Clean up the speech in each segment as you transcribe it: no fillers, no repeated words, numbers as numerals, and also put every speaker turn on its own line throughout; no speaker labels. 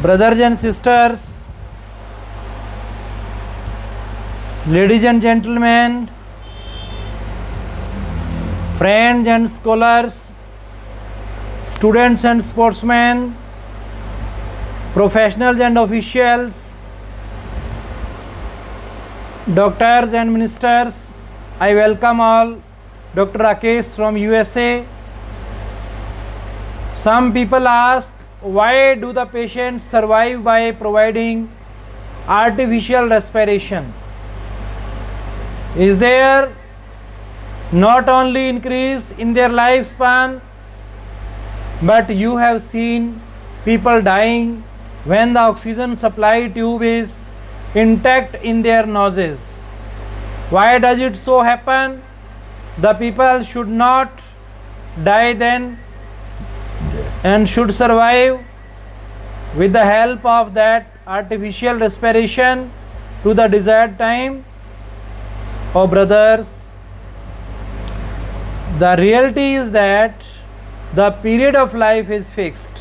Brothers and sisters, ladies and gentlemen, friends and scholars, students and sportsmen, professionals and officials, doctors and ministers, I welcome all. Dr. Rakesh from USA. Some people ask, why do the patients survive by providing artificial respiration? Is there not only increase in their lifespan, but you have seen people dying when the oxygen supply tube is intact in their noses. Why does it so happen? The people should not die then and should survive with the help of that artificial respiration to the desired time. Oh brothers, the reality is that the period of life is fixed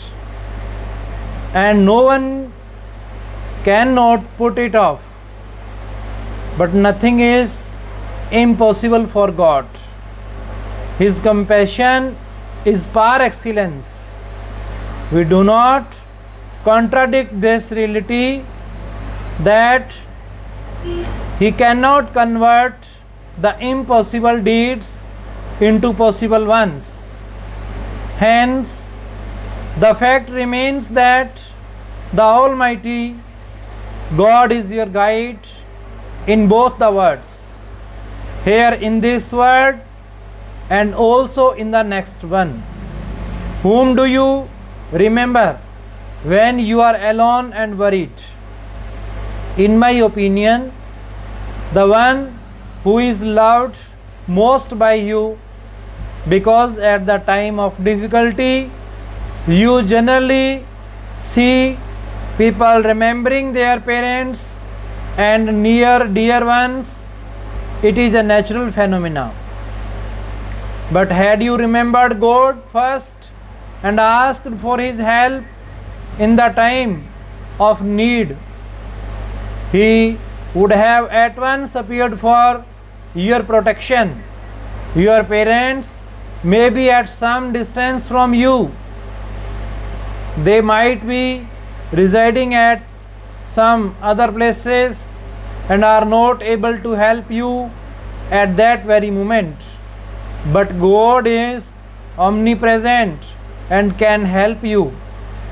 and no one cannot put it off, but nothing is impossible for God. His compassion is par excellence. We do not contradict this reality that He cannot convert the impossible deeds into possible ones. Hence, the fact remains that the Almighty God is your guide in both the words, here in this word and also in the next one. Whom do you remember when you are alone and worried? In my opinion, the one who is loved most by you, because at the time of difficulty you generally see people remembering their parents and near dear ones. It is a natural phenomenon. But had you remembered God first and asked for His help in the time of need, He would have at once appeared for your protection. Your parents may be at some distance from you. They might be residing at some other places and are not able to help you at that very moment. But God is omnipresent and can help you.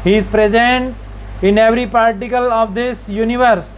He is present in every particle of this universe.